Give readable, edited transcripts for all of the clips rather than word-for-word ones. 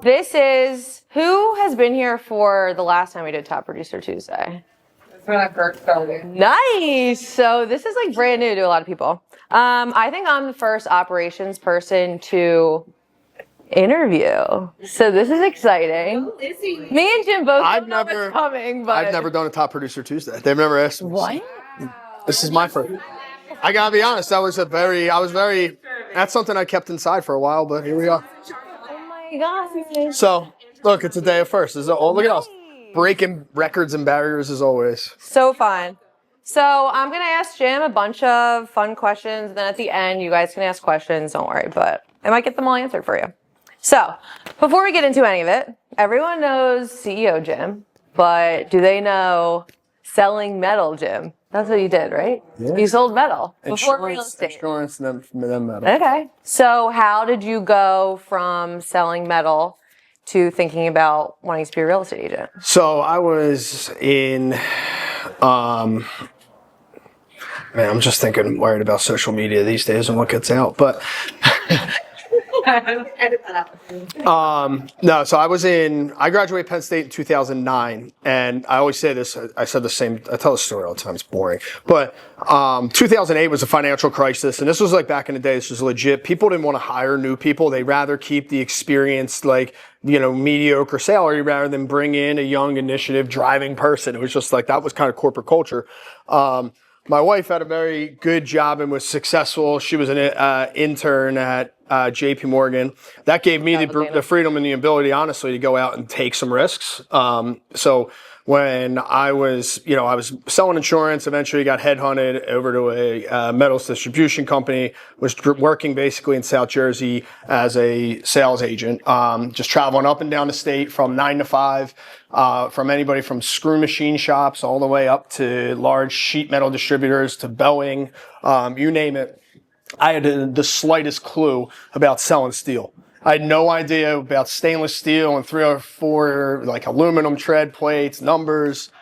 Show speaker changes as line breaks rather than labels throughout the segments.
This is, who has been here for the last time we did Top Producer Tuesday?
That's when I first started.
Nice. So this is like brand new to a lot of people. I think I'm the first operations person to interview. So this is exciting. Me and Jim both don't know what's coming, but
I've never done a Top Producer Tuesday. They've never asked me.
What?
This is my first. I gotta be honest, that's something I kept inside for a while, but here we are.
Oh my gosh.
So, look, it's a day of firsts. Look at us. Breaking records and barriers as always.
So fun. So I'm going to ask Jim a bunch of fun questions. Then at the end, you guys can ask questions. Don't worry, but I might get them all answered for you. So before we get into any of it, everyone knows CEO Jim, but do they know selling metal Jim? That's what you did, right?
Yeah.
You sold metal before real estate.
Insurance and then metal.
Okay. So how did you go from selling metal to thinking about wanting to be a real estate agent?
So I was in, man, I'm just worried about social media these days and what gets out, but no, so I graduated Penn State in 2009, and I always say this, I tell the story all the time, it's boring, but 2008 was a financial crisis, and this was like back in the day, this was legit. People didn't want to hire new people. They'd rather keep the experienced, mediocre salary rather than bring in a young initiative driving person. It was just like, that was kind of corporate culture. My wife had a very good job and was successful. She was an intern at JP Morgan. That gave me the freedom and the ability, honestly, to go out and take some risks. So when I was selling insurance, eventually got headhunted over to a metals distribution company, was working basically in South Jersey as a sales agent, just traveling up and down the state from 9 to 5, from anybody from screw machine shops all the way up to large sheet metal distributors to Boeing, you name it. I had the slightest clue about selling steel. I had no idea about stainless steel and 304 aluminum tread plates, numbers,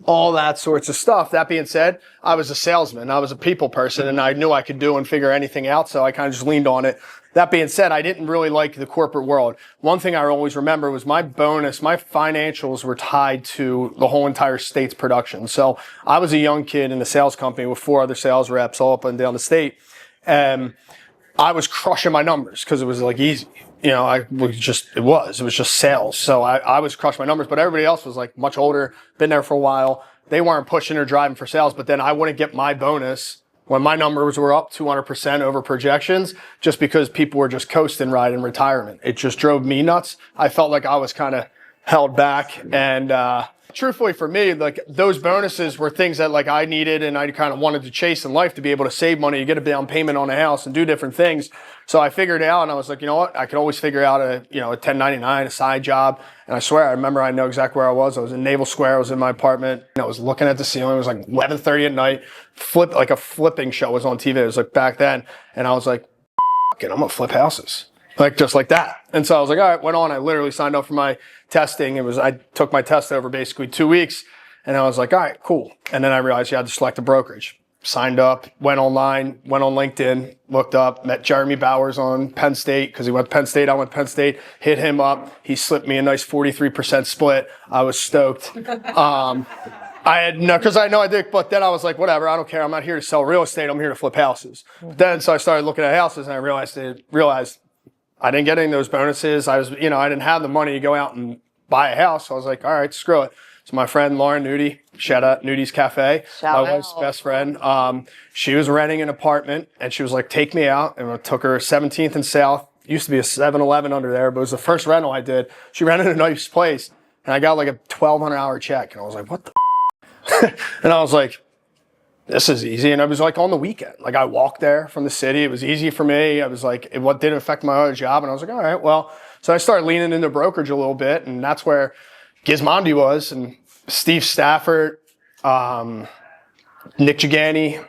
all that sorts of stuff. That being said, I was a salesman. I was a people person, and I knew I could do and figure anything out, so I kind of just leaned on it. That being said, I didn't really like the corporate world. One thing I always remember was my financials were tied to the whole entire state's production. So I was a young kid in a sales company with 4 other sales reps all up and down the state. And I was crushing my numbers because it was easy. It was just sales. So I was crushing my numbers, but everybody else was much older, been there for a while. They weren't pushing or driving for sales, but then I wouldn't get my bonus when my numbers were up 200% over projections just because people were just coasting right in retirement. It just drove me nuts. I felt like I was kind of held back, and truthfully for me, those bonuses were things that I needed and I kind of wanted to chase in life to be able to save money, to get a down payment on a house and do different things. So I figured it out, and I was like, you know what? I could always figure out a 1099, a side job. And I swear, I know exactly where I was. I was in Naval Square. I was in my apartment, and I was looking at the ceiling. It was 11:30 at night. A flipping show was on TV. It was back then. And I was like, I'm going to flip houses. Just like that. And so I was like, all right, went on. I literally signed up for my testing. I took my test over basically 2 weeks, and I was like, all right, cool. And then I realized you had to select a brokerage. Signed up, went online, went on LinkedIn, looked up, met Jeremy Bowers on Penn State because he went to Penn State. I went to Penn State, hit him up. He slipped me a nice 43% split. I was stoked. Because I know I did, but then I was like, whatever, I don't care. I'm not here to sell real estate. I'm here to flip houses. So I started looking at houses, and I realized I didn't get any of those bonuses. I didn't have the money to go out and buy a house. So I was like, all right, screw it. So my friend Lauren Nudie, shout out Nudie's Cafe, my wife's best friend. She was renting an apartment, and she was like, take me out. And I took her 17th and South. Used to be a 7-Eleven under there, but it was the first rental I did. She rented a nice place, and I got a 1,200-hour check. And I was like, what the And I was like, this is easy. And I was on the weekend. I walked there from the city. It was easy for me. I was like, it didn't affect my other job. And I was like, all right, well. So I started leaning into brokerage a little bit. And that's where Gizmondi was. And Steve Stafford, Nick Gigani,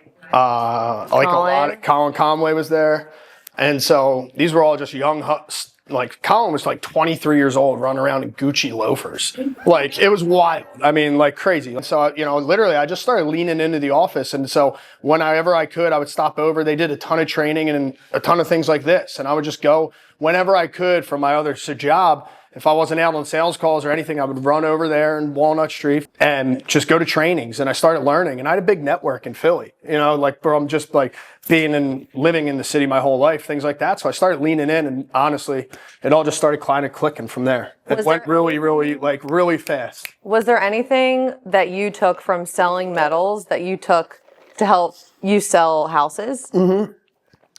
Colin Conway was there. And so these were all just young, Colin was 23 years old running around in Gucci loafers. It was wild. Crazy. And so, literally I just started leaning into the office. And so whenever I could, I would stop over. They did a ton of training and a ton of things like this. And I would just go whenever I could from my other job if I wasn't out on sales calls or anything, I would run over there in Walnut Street and just go to trainings. And I started learning. And I had a big network in Philly, like from just like being and living in the city my whole life, things like that. So I started leaning in, and honestly, it all just started kind of clicking from there. It went really fast.
Was there anything that you took from selling metals that you took to help you sell houses?
Mm-hmm.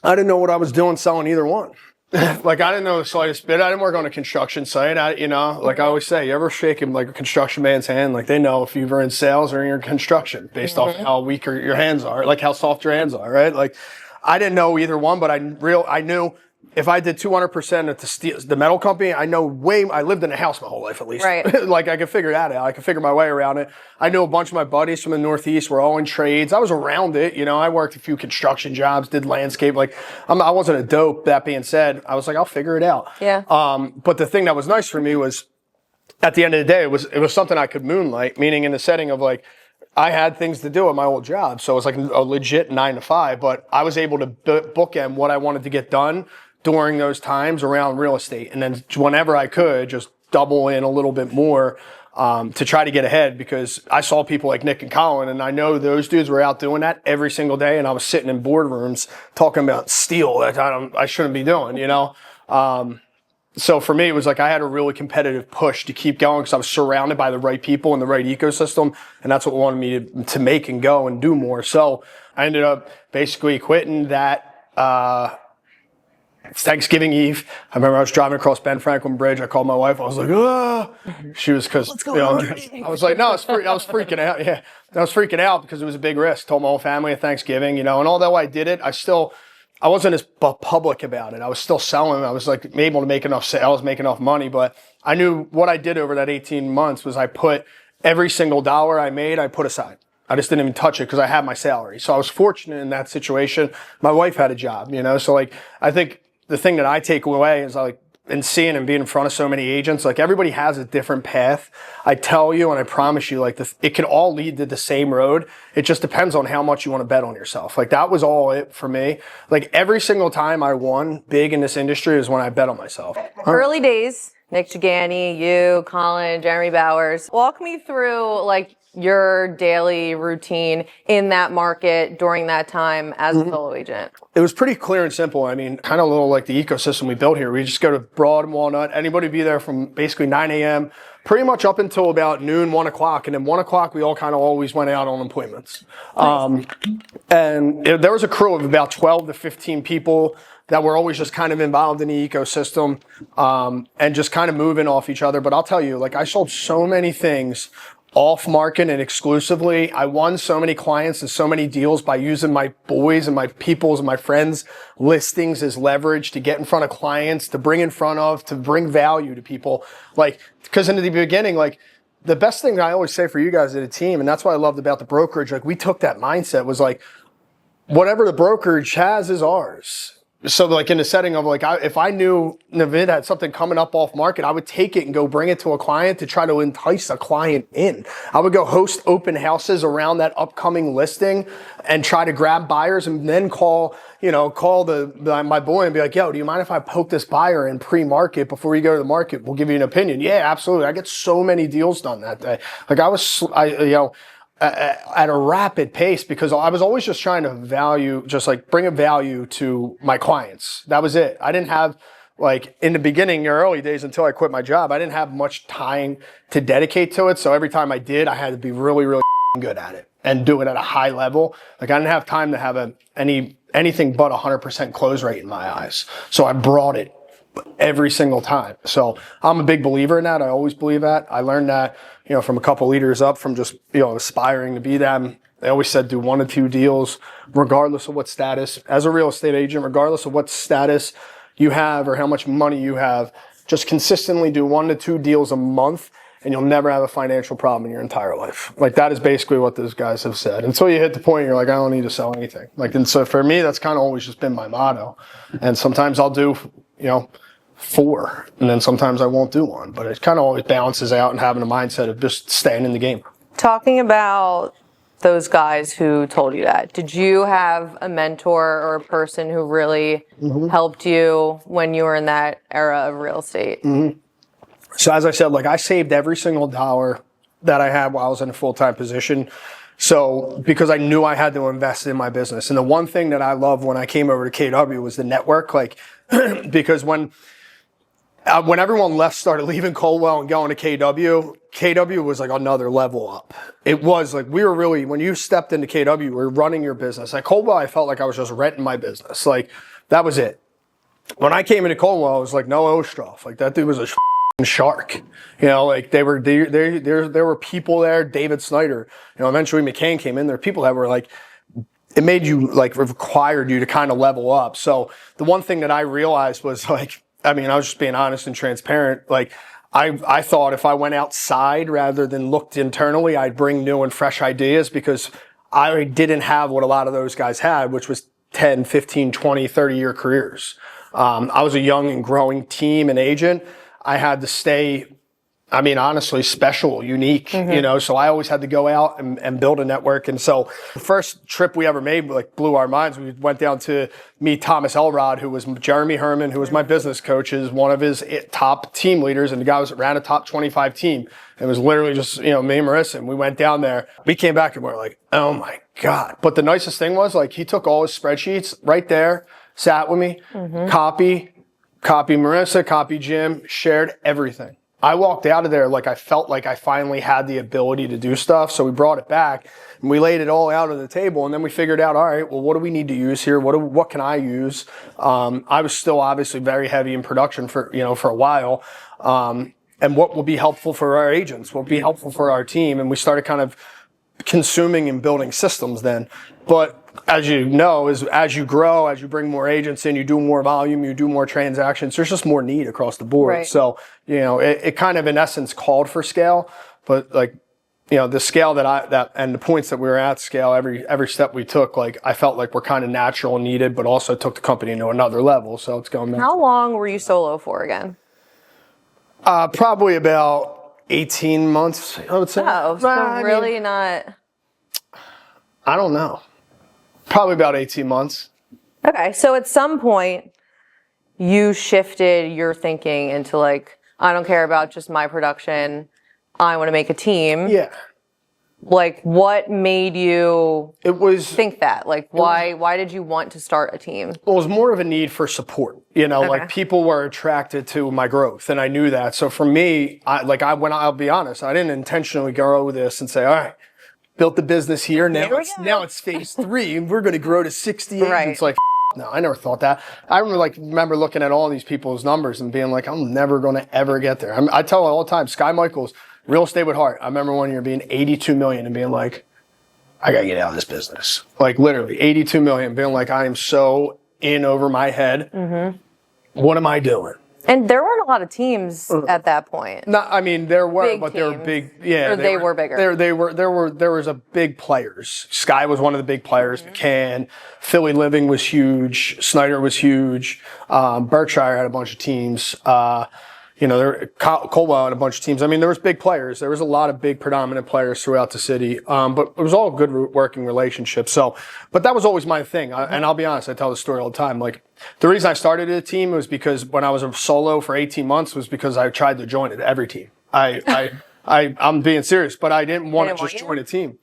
I didn't know what I was doing selling either one. Like, I didn't know the slightest bit. I didn't work on a construction site. Like I always say, you ever shake like a construction man's hand? Like, they know if you were in sales or in construction based off how weak your hands are, like how soft your hands are, right? Like, I didn't know either one, but I knew if I did 200% at the metal company, I lived in a house my whole life at least.
Right.
Like, I could figure that out. I could figure my way around it. I knew a bunch of my buddies from the Northeast were all in trades. I was around it. I worked a few construction jobs, did landscape. Like, I wasn't a dope. That being said, I was like, I'll figure it out.
Yeah.
But the thing that was nice for me was, at the end of the day, it was something I could moonlight, meaning in the setting of like, I had things to do at my old job. So it was like a legit 9 to 5, but I was able to bookend what I wanted to get done during those times around real estate. And then whenever I could, just double in a little bit more to try to get ahead, because I saw people like Nick and Colin, and I know those dudes were out doing that every single day. And I was sitting in boardrooms talking about steel that I shouldn't be doing, So for me, it was like I had a really competitive push to keep going because I was surrounded by the right people and the right ecosystem. And that's what wanted me to make and go and do more. So I ended up basically quitting that Thanksgiving Eve. I remember I was driving across Ben Franklin Bridge. I called my wife. I was like, ah. She was I was like, no, I was freaking out. Yeah, I was freaking out because it was a big risk. Told my whole family at Thanksgiving, and although I did it, I wasn't as public about it. I was still selling. I was like able to make enough sales, make enough money. But I knew what I did over that 18 months was I put every single dollar I made, I put aside. I just didn't even touch it because I had my salary. So I was fortunate in that situation. My wife had a job, So like, I think the thing that I take away is like, and seeing and being in front of so many agents, like everybody has a different path. I tell you, and I promise you, like it can all lead to the same road. It just depends on how much you want to bet on yourself. Like that was all it for me. Like every single time I won big in this industry is when I bet on myself.
Early days, Nick Chigani, you, Colin, Jeremy Bowers. Walk me through like your daily routine in that market during that time as a solo agent.
It was pretty clear and simple. I mean, kind of a little like the ecosystem we built here. We just go to Broad and Walnut. Anybody be there from basically 9 a.m. pretty much up until about noon, 1 o'clock. And then 1 o'clock, we all kind of always went out on appointments. Nice. And there was a crew of about 12 to 15 people that were always just kind of involved in the ecosystem and just kind of moving off each other. But I'll tell you, like I sold so many things off market and exclusively. I won so many clients and so many deals by using my boys and my people's and my friends' listings as leverage to get in front of clients, to bring value to people. Like, because in the beginning, like the best thing I always say for you guys at a team, and that's what I loved about the brokerage, like we took that mindset was like, whatever the brokerage has is ours. So like in the setting of like, if I knew Navid had something coming up off market, I would take it and go bring it to a client to try to entice a client in. I would go host open houses around that upcoming listing and try to grab buyers and then call my boy and be like, yo, do you mind if I poke this buyer in pre-market before you go to the market? We'll give you an opinion. Yeah, absolutely. I get so many deals done that day. Like at a rapid pace because I was always just trying to bring a value to my clients. That was it. I didn't have like in the beginning, your early days until I quit my job, I didn't have much time to dedicate to it. So every time I did, I had to be really, really good at it and do it at a high level. Like I didn't have time to have anything but 100% close rate in my eyes. So I brought it every single time. So I'm a big believer in that. I always believe that. I learned that, from a couple leaders up from just, aspiring to be them. They always said do 1 to 2 deals, regardless of what status. As a real estate agent, regardless of what status you have or how much money you have, just consistently do 1 to 2 deals a month and you'll never have a financial problem in your entire life. Like that is basically what those guys have said. Until you hit the point you're like, I don't need to sell anything. And so for me, that's kind of always just been my motto. And sometimes I'll do, 4, and then sometimes I won't do 1, but it kind of always balances out and having a mindset of just staying in the game.
Talking about those guys who told you that, did you have a mentor or a person who really helped you when you were in that era of real estate?
So as I said, like I saved every single dollar that I had while I was in a full-time position. So because I knew I had to invest in my business. And the one thing that I loved when I came over to KW was the network. Like, because when everyone left, started leaving Coldwell and going to KW was like another level up. It was like, we were really, when you stepped into KW, we were running your business. At Coldwell, I felt like I was just renting my business. Like, that was it. When I came into Coldwell, I was like, no Ostroff. Like, that dude was a shark. You know, like there were people there, David Snyder, you know, eventually McCain came in. There were people that were like, it made you like required you to kind of level up. So the one thing that I realized was like, I mean, I was just being honest and transparent. Like I thought if I went outside rather than looked internally, I'd bring new and fresh ideas, because I didn't have what a lot of those guys had, which was 10, 15, 20, 30-year careers. I was a young and growing team and agent. I had to stay, I mean, honestly, special, unique, you know, so I always had to go out and build a network. And so the first trip we ever made, like, blew our minds. We went down to meet Thomas Elrod, who was Jeremy Herman, who was my business coach, is one of his top team leaders. And the guy ran a top 25 team. It was literally just, you know, me and Marissa. And we went down there. We came back and we were like, oh my God. But the nicest thing was, like, he took all his spreadsheets right there, sat with me, copy Marissa, copy Jim, shared everything. I walked out of there like I felt like I finally had the ability to do stuff. So we brought it back and we laid it all out on the table. And then we figured out, all right, well, what do we need to use here? What can I use? I was still obviously very heavy in production for a while. And what will be helpful for our agents? What will be helpful for our team? And we started kind of consuming and building systems then. But as you know, as you grow, as you bring more agents in, you do more volume, you do more transactions, there's just more need across the board.
Right.
So, you know, it kind of in essence called for scale, but like, you know, the scale that and the points that we were at scale, every step we took, like I felt like we're kind of natural and needed, but also took the company to another level. So it's going back.
How long were you solo for again?
Probably about 18 months, I would say.
Oh, so really not.
I don't know. Probably about 18 months.
Okay, so at some point, you shifted your thinking into like, I don't care about just my production. I want to make a team.
Yeah.
Like, what made you think that? Like, why did you want to start a team?
Well, it was more of a need for support. You know,
Okay.
like people were attracted to my growth, and I knew that. So for me, I'll be honest, I didn't intentionally go with this and say, all right, built the business here. Now it's phase 3 and we're going to grow to 60 agents.
Right.
Like, no, I never thought that. I remember looking at all these people's numbers and being like, I'm never going to ever get there. I tell all the time, Sky Michaels, real estate with heart. I remember one year being 82 million and being like, I got to get out of this business. Like literally 82 million, being like, I am so in over my head. What am I doing?
And there weren't a lot of teams at that point.
No, I mean there were,
Big
but they were
teams.
big. Yeah,
Or they were bigger.
There was a big players. Sky was one of the big players. McCann, Philly Living was huge. Snyder was huge. Berkshire had a bunch of teams. Coldwell had a bunch of teams. I mean, there was big players. There was a lot of big predominant players throughout the city. But it was all good working relationships. So, but that was always my thing. And I'll be honest, I tell the story all the time. Like the reason I started a team was because when I was a solo for 18 months was because I tried to join it every team. I'm being serious, but I didn't want to just join a team.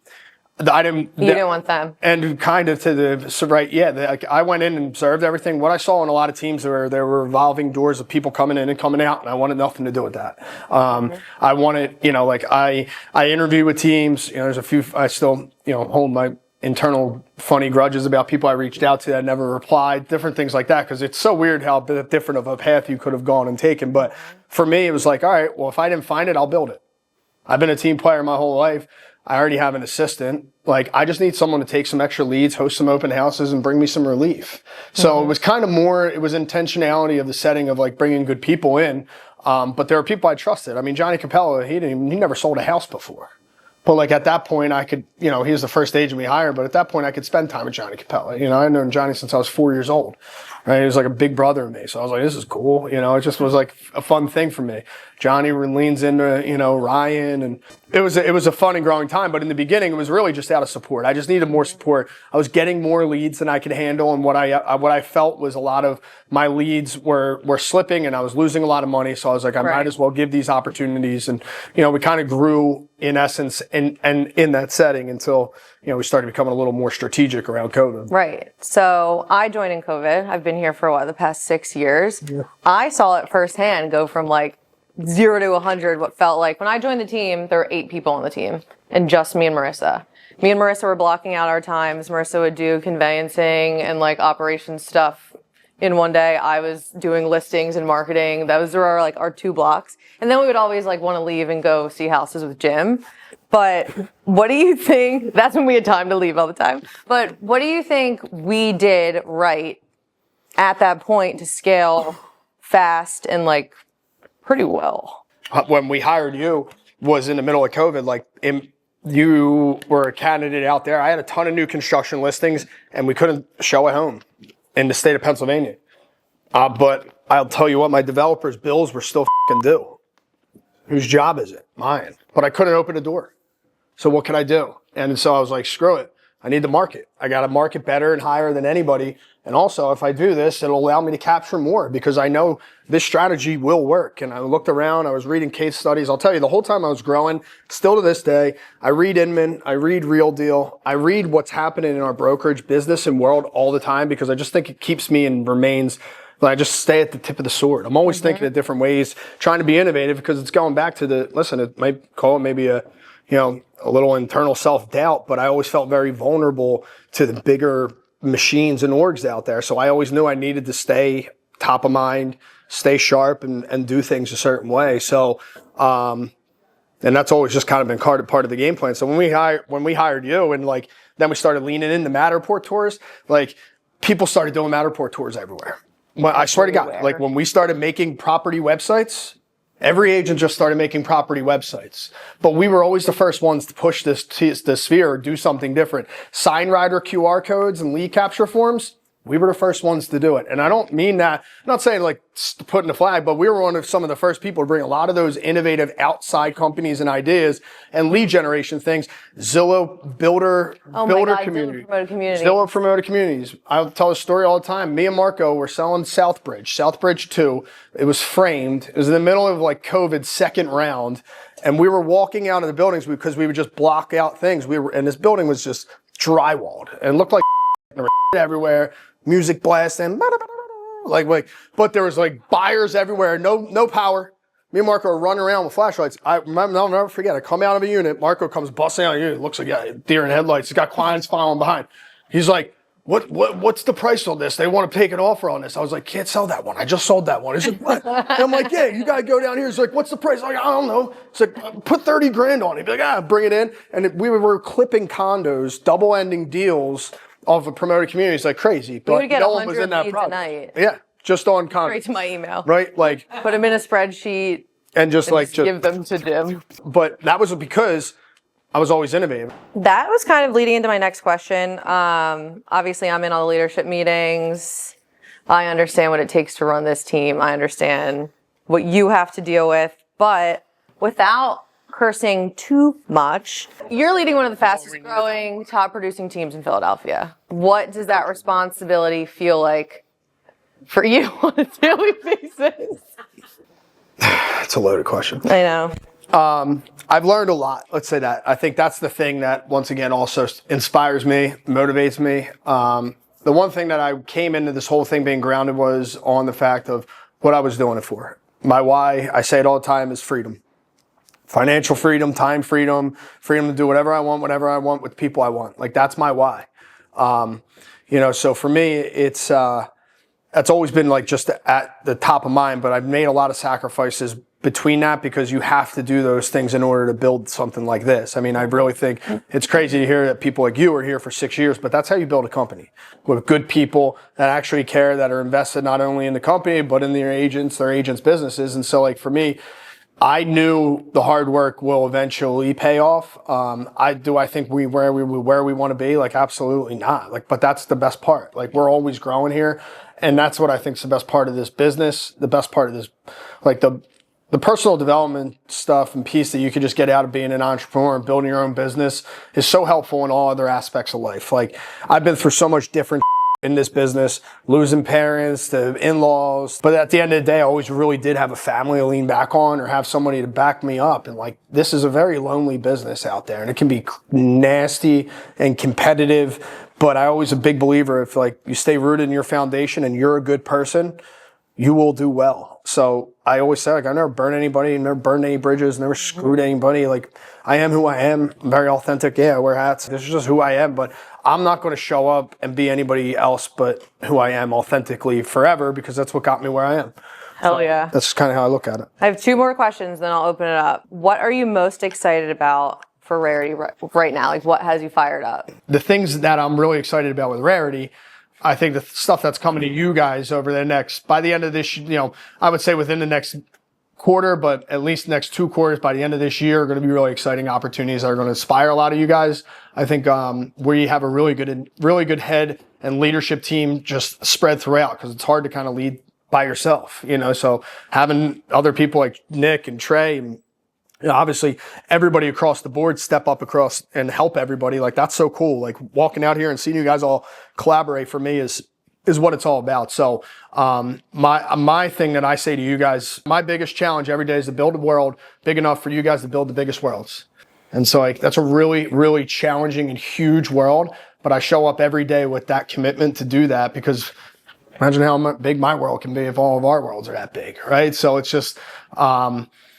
You
didn't want them.
And kind of I went in and observed everything. What I saw in a lot of teams there were revolving doors of people coming in and coming out, and I wanted nothing to do with that. I wanted, I interview with teams. There's a few, I still, hold my internal funny grudges about people I reached out to that never replied, different things like that, because it's so weird how different of a path you could have gone and taken. But for me, it was like, all right, well, if I didn't find it, I'll build it. I've been a team player my whole life. I already have an assistant. Like, I just need someone to take some extra leads, host some open houses, and bring me some relief. So it was kind of more, it was intentionality of the setting of like bringing good people in. But there were people I trusted. I mean, Johnny Capella, he never sold a house before. But like at that point, I could, he was the first agent we hired, but at that point I could spend time with Johnny Capella. I'd known Johnny since I was 4 years old, right? He was like a big brother of me. So I was like, this is cool. It just was like a fun thing for me. Johnny leans into, Ryan, and it was a fun and growing time. But in the beginning, it was really just out of support. I just needed more support. I was getting more leads than I could handle. And what I felt was a lot of my leads were slipping, and I was losing a lot of money. So I was like, I might as well give these opportunities. And, we kind of grew in essence and in that setting until, we started becoming a little more strategic around COVID.
Right. So I joined in COVID. I've been here for the past 6 years. Yeah. I saw it firsthand go from like 0 to 100. What felt like when I joined the team, there were 8 people on the team and just me and Marissa. Me and Marissa were blocking out our times. Marissa would do conveyancing and like operations stuff in one day. I was doing listings and marketing. Those were our 2 blocks. And then we would always want to leave and go see houses with Jim. But what do you think? That's when we had time to leave all the time. But what do you think we did right at that point to scale fast and pretty well?
When we hired you was in the middle of COVID. You were a candidate out there. I had a ton of new construction listings, and we couldn't show a home in the state of Pennsylvania. But I'll tell you what, my developers' bills were still due. Whose job is it? Mine. But I couldn't open a door. So what could I do? And so I was like, screw it. I need to market. I got to market better and higher than anybody. And also, if I do this, it'll allow me to capture more because I know this strategy will work. And I looked around. I was reading case studies. I'll tell you, the whole time I was growing, still to this day, I read Inman. I read Real Deal. I read what's happening in our brokerage business and world all the time because I just think it keeps me and remains. I just stay at the tip of the sword. I'm always thinking of different ways, trying to be innovative because it's going back to it might call it maybe a little internal self-doubt, but I always felt very vulnerable to the bigger machines and orgs out there. So I always knew I needed to stay top of mind, stay sharp, and do things a certain way. So, and that's always just kind of been part of the game plan. So when we hired you and then we started leaning into Matterport tours, people started doing Matterport tours everywhere. Well, I swear to God, when we started making property websites, every agent just started making property websites. But we were always the first ones to push this sphere or do something different. Sign rider QR codes and lead capture forms, we were the first ones to do it. And I don't mean that, I'm not saying putting the flag, but we were one of some of the first people to bring a lot of those innovative outside companies and ideas and lead generation things. Zillow Builder Community. Zillow Promoted Communities. I'll tell a story all the time. Me and Marco were selling Southbridge 2. It was framed. It was in the middle of COVID's second round. And we were walking out of the buildings because we would just block out things. And this building was just drywalled and looked like everywhere. Music blasting, but there was buyers everywhere, no power. Me and Marco are running around with flashlights. I'll never forget. I come out of a unit. Marco comes busting out of a unit. Looks like a deer in headlights. He's got clients following behind. He's like, what's the price on this? They want to take an offer on this. I was like, can't sell that one. I just sold that one. He's like, what? And I'm like, yeah, you got to go down here. He's like, what's the price? I'm like, I don't know. It's like, put 30 grand on it. He'd be like, bring it in. And we were clipping condos, double-ending deals of a promoted communities like crazy, but no one was in that product. Yeah, just on content.
Straight to my email.
Right,
put them in a spreadsheet
and just
give them to Jim.
But that was because I was always innovative.
That was kind of leading into my next question. Obviously, I'm in all the leadership meetings. I understand what it takes to run this team. I understand what you have to deal with, but without cursing too much. You're leading one of the fastest growing, top producing teams in Philadelphia. What does that responsibility feel like for you on a daily basis?
It's a loaded question.
I know.
I've learned a lot. Let's say that. I think that's the thing that, once again, also inspires me, motivates me. The one thing that I came into this whole thing being grounded was on the fact of what I was doing it for. My why, I say it all the time, is freedom. Financial freedom, time freedom, freedom to do whatever I want with people I want. That's my why. So for me, it's always been just at the top of mind, but I've made a lot of sacrifices between that because you have to do those things in order to build something like this. I mean, I really think it's crazy to hear that people like you are here for 6 years, but that's how you build a company with good people that actually care, that are invested not only in the company, but in their agents' businesses. And so for me, I knew the hard work will eventually pay off. I think where we want to be? Like, absolutely not. Like, but that's the best part. Like, we're always growing here, and that's what I think is the best part of this business. The best part of this, like the personal development stuff and piece that you could just get out of being an entrepreneur and building your own business is so helpful in all other aspects of life. Like, I've been through so much different in this business, losing parents to in-laws. But at the end of the day, I always really did have a family to lean back on or have somebody to back me up. And like, this is a very lonely business out there, and it can be nasty and competitive. But I always a big believer, if like you stay rooted in your foundation and you're a good person, you will do well. So I always say, like, I never burned anybody, never burned any bridges, never screwed anybody. Like, I am who I am. I'm very authentic. Yeah, I wear hats. This is just who I am. But I'm not going to show up and be anybody else but who I am authentically forever, because that's what got me where I am.
Hell yeah.
That's kind of how I look at it.
I have 2 more questions, then I'll open it up. What are you most excited about for Rarity right now? Like, what has you fired up?
The things that I'm really excited about with Rarity, I think the stuff that's coming to you guys over the next, by the end of this, I would say within the next quarter, but at least next 2 quarters by the end of this year are going to be really exciting opportunities that are going to inspire a lot of you guys. I think we have a really good head and leadership team just spread throughout, because it's hard to kind of lead by yourself, so having other people like Nick and Trey and obviously everybody across the board step up across and help everybody, like, that's so cool. Like, walking out here and seeing you guys all collaborate for me is what it's all about. So my thing that I say to you guys, my biggest challenge every day is to build a world big enough for you guys to build the biggest worlds. And so, like, that's a really, really challenging and huge world, but I show up every day with that commitment to do that, because imagine how big my world can be if all of our worlds are that big, right? So it's just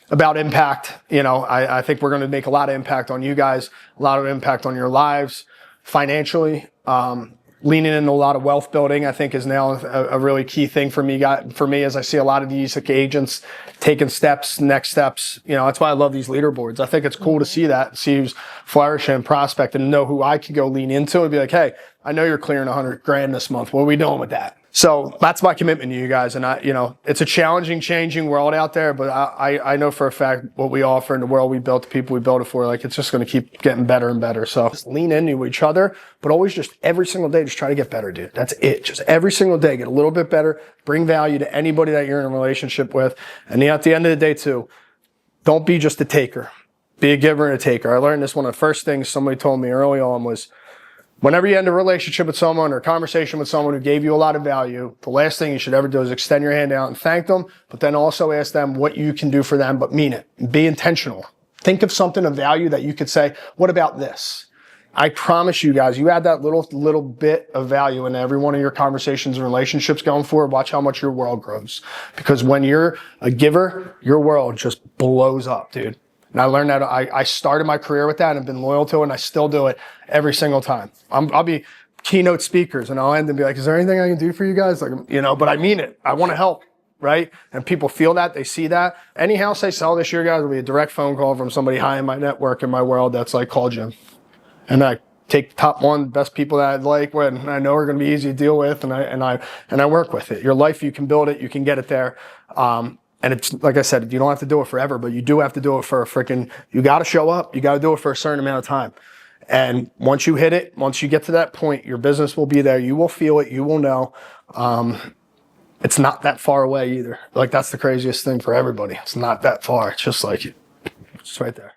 about impact. I think we're going to make a lot of impact on you guys, a lot of impact on your lives financially. Leaning into a lot of wealth building, I think, is now a really key thing for me. As I see a lot of these agents taking next steps. That's why I love these leaderboards. I think it's cool to see that, see who's flourishing and prospect, and know who I could go lean into and be like, hey, I know you're clearing $100,000 this month. What are we doing with that? So that's my commitment to you guys. And it's a challenging, changing world out there, but I know for a fact what we offer in the world we built, the people we built it for, like, it's just going to keep getting better and better. So just lean into each other, but always just every single day, just try to get better, dude. That's it. Just every single day, get a little bit better, bring value to anybody that you're in a relationship with. And at the end of the day too, don't be just a taker. Be a giver and a taker. I learned this one of the first things somebody told me early on was, whenever you end a relationship with someone or a conversation with someone who gave you a lot of value, the last thing you should ever do is extend your hand out and thank them, but then also ask them what you can do for them, but mean it. Be intentional. Think of something of value that you could say, what about this? I promise you guys, you add that little bit of value in every one of your conversations and relationships going forward, watch how much your world grows. Because when you're a giver, your world just blows up, dude. And I learned that I started my career with that and have been loyal to it, and I still do it every single time. I'll be keynote speakers and I'll end and be like, is there anything I can do for you guys? Like, but I mean it. I want to help, right? And people feel that, they see that. Any house I sell this year, guys, will be a direct phone call from somebody high in my network in my world that's like, call Jim. And I take the top best people that I'd like, when I know are going to be easy to deal with, and I work with it. Your life, you can build it, you can get it there. And it's, like I said, you don't have to do it forever, but you do have to do it for you got to show up. You got to do it for a certain amount of time. And once you hit it, once you get to that point, your business will be there. You will feel it. You will know. It's not that far away either. Like, that's the craziest thing for everybody. It's not that far. It's just like, it's right there.